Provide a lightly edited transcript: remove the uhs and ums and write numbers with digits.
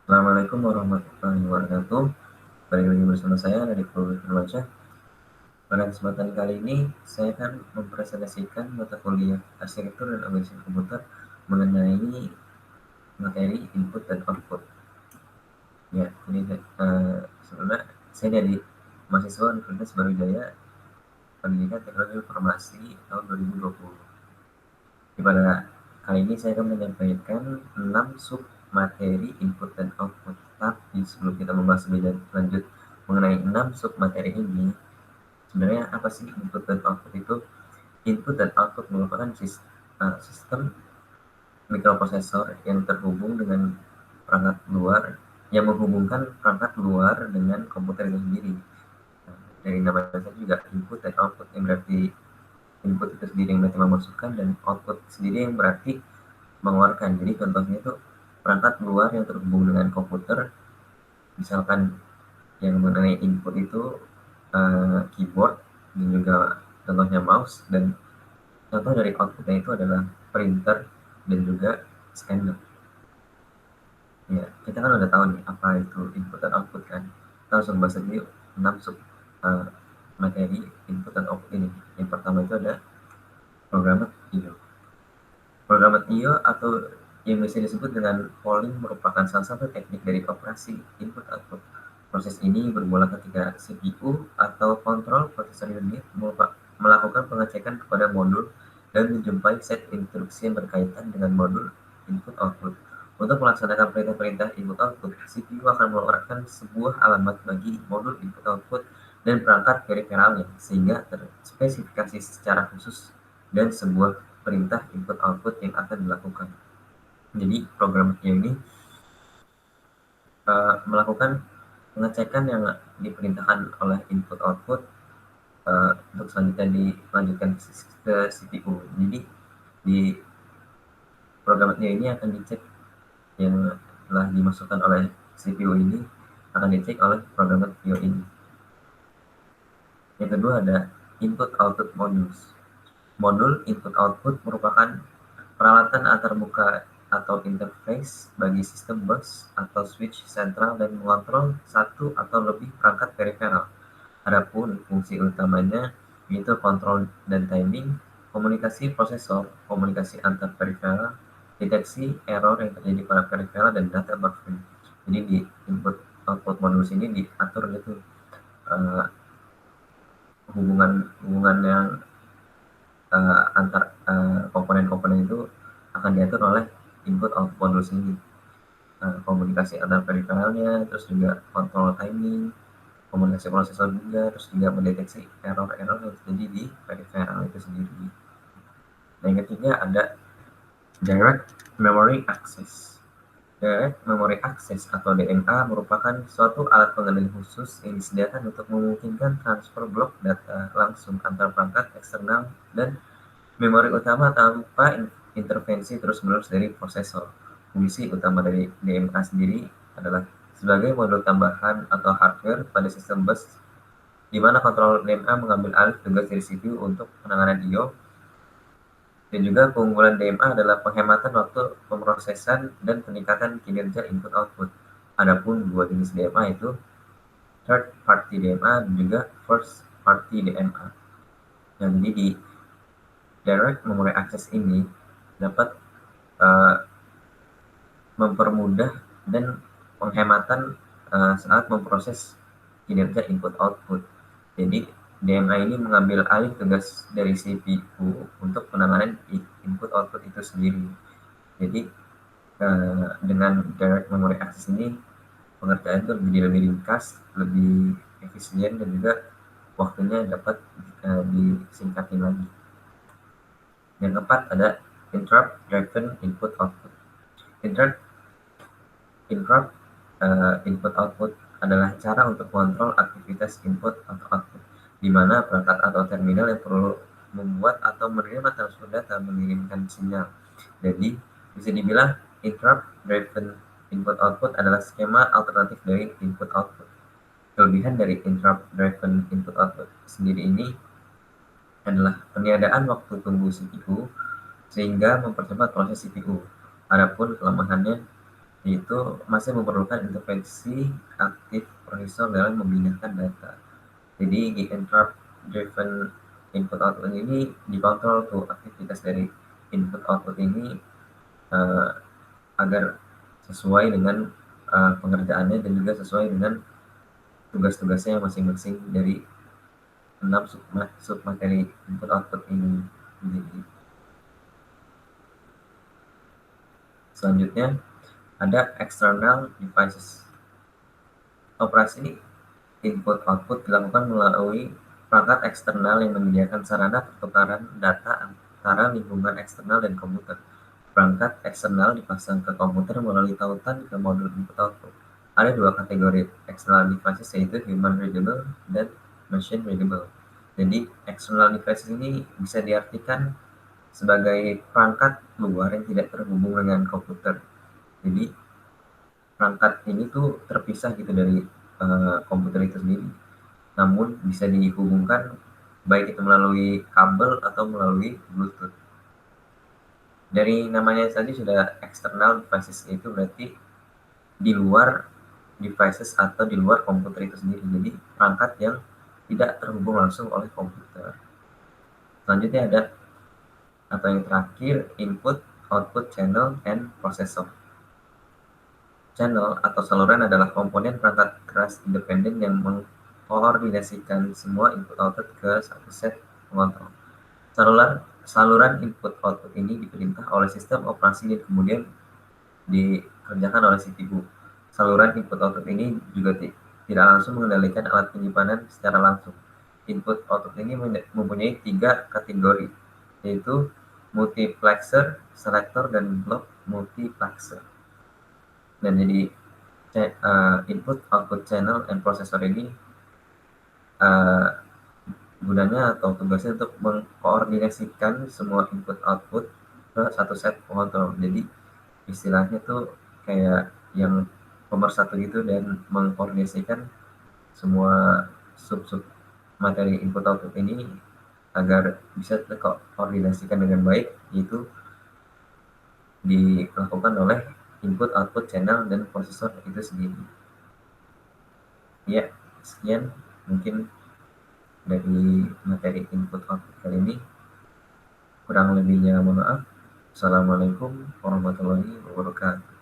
Assalamualaikum warahmatullahi wabarakatuh. Balik lagi bersama saya Nadif Firmansyah. Pada kesempatan kali ini, saya akan mempresentasikan mata kuliah Arsitektur dan Organisasi Komputer mengenai materi input dan output. Ya, ini sebenarnya saya dari mahasiswa Universitas Barujaya Pendidikan Teknologi Informasi tahun 2020. Pada kali ini saya akan menyampaikan 6 sub materi input dan output. Tapi sebelum kita membahas lebih lanjut mengenai 6 sub materi ini, sebenarnya apa sih input dan output itu? Input dan output merupakan sistem mikroprosesor yang terhubung dengan perangkat luar, yang menghubungkan perangkat luar dengan komputer itu sendiri. Dari nama saja juga input dan output, yang berarti input itu sendiri yang berarti memasukkan, dan output sendiri yang berarti mengeluarkan. Jadi contohnya itu perangkat luar yang terhubung dengan komputer, misalkan yang mengenai input itu keyboard, dan juga contohnya mouse, dan contoh dari outputnya itu adalah printer dan juga scanner. Ya, kita kan udah tahu nih apa itu input dan output kan. Kita langsung bahas aja yuk 6 sub materi input dan output ini. Yang pertama itu ada programmer IO. Programmer IO atau yang bisa disebut dengan polling merupakan salah satu teknik dari operasi input-output. Proses ini bermula ketika CPU atau Control Processor Unit melakukan pengecekan kepada modul dan menjumpai set instruksi yang berkaitan dengan modul input-output. Untuk melaksanakan perintah-perintah input-output, CPU akan mengeluarkan sebuah alamat bagi modul input-output dan perangkat periferalnya, sehingga terspesifikasi secara khusus dan sebuah perintah input-output yang akan dilakukan. Jadi program ini melakukan pengecekan yang diperintahkan oleh input-output untuk selanjutnya dilanjutkan ke CPU. Jadi di program ini akan dicek yang telah dimasukkan oleh CPU ini akan dicek oleh programmer IO ini. Yang kedua ada input-output modules. Modul input-output merupakan peralatan antarmuka atau interface bagi sistem bus atau switch sentral dan mengontrol satu atau lebih perangkat periferal. Adapun fungsi utamanya yaitu kontrol dan timing, komunikasi prosesor, komunikasi antar periferal, deteksi error yang terjadi pada periferal, dan data buffering. Jadi di input output modul ini diatur gitu hubungan yang antar komponen-komponen itu akan diatur oleh input output modul sendiri. Komunikasi antar periferalnya, terus juga kontrol timing, komunikasi prosesor juga, terus juga mendeteksi error-error yang terjadi di periferal itu sendiri. Nah, yang ketiga ada Direct Memory Access. Direct Memory Access atau DMA merupakan suatu alat pengendali khusus yang disediakan untuk memungkinkan transfer blok data langsung antar perangkat eksternal dan memori utama tanpa intervensi terus-menerus dari prosesor. Fungsi utama dari DMA sendiri adalah sebagai modul tambahan atau hardware pada sistem bus, di mana kontrol DMA mengambil alih tugas dari CPU untuk penanganan I/O, dan juga keunggulan DMA adalah penghematan waktu pemrosesan dan peningkatan kinerja input-output. Adapun dua jenis DMA itu third party DMA dan juga first party DMA. Dan jadi di direct memory access ini dapat mempermudah dan penghematan saat memproses kinerja input-output. Jadi DMA ini mengambil alih tugas dari CPU untuk penanganan input-output itu sendiri. Jadi dengan direct memory access ini pengerjaan itu menjadi lebih ringkas, lebih efisien, dan juga waktunya dapat disingkatin lagi. Yang keempat ada interrupt driven input output. Interrupt input output adalah cara untuk mengontrol aktivitas input atau output, di mana perangkat atau terminal yang perlu membuat atau menerima transfer data mengirimkan sinyal. Jadi bisa dibilang interrupt driven input output adalah skema alternatif dari input output. Kelebihan dari interrupt driven input output sendiri ini adalah peniadaan waktu tunggu CPU sehingga mempercepat proses CPU. Adapun kelemahannya itu masih memerlukan intervensi aktif prosesor dalam memindahkan data. Jadi di interrupt driven input output ini dikontrol tuh aktivitas dari input output ini agar sesuai dengan pengerjaannya dan juga sesuai dengan tugas-tugasnya masing-masing dari 6 submateri input output ini. Jadi, selanjutnya ada external devices. Operasi input output dilakukan melalui perangkat eksternal yang menyediakan sarana pertukaran data antara lingkungan eksternal dan komputer. Perangkat eksternal dipasang ke komputer melalui tautan ke modul input output. Ada dua kategori external devices, yaitu human readable dan machine readable. Jadi external devices ini bisa diartikan sebagai perangkat luar yang tidak terhubung dengan komputer. Jadi perangkat ini tuh terpisah gitu dari komputer itu sendiri, namun bisa dihubungkan baik itu melalui kabel atau melalui Bluetooth. Dari namanya saja sudah external devices, itu berarti di luar devices atau di luar komputer itu sendiri. Jadi perangkat yang tidak terhubung langsung oleh komputer. Selanjutnya ada atau yang terakhir input output channel and processor. Channel atau saluran adalah komponen perangkat keras independen yang mengkoordinasikan semua input output ke satu set pengontrol. Saluran input output ini diperintah oleh sistem operasi dan kemudian dikerjakan oleh CPU. Saluran input output ini juga tidak langsung mengendalikan alat penyimpanan secara langsung. Input output ini mempunyai 3 kategori, yaitu multiplexer, selector, dan block multiplexer. Dan jadi input output channel and processor ini gunanya atau tugasnya untuk mengkoordinasikan semua input output ke satu set pengontrol. Jadi istilahnya tuh kayak yang pemersatu gitu dan mengkoordinasikan semua sub-sub materi input output ini agar bisa terkoordinasikan dengan baik, yaitu dilakukan oleh input output channel dan prosesor itu sendiri. Ya, sekian mungkin dari materi input output kali ini. Kurang lebihnya mohon maaf. Assalamualaikum warahmatullahi wabarakatuh.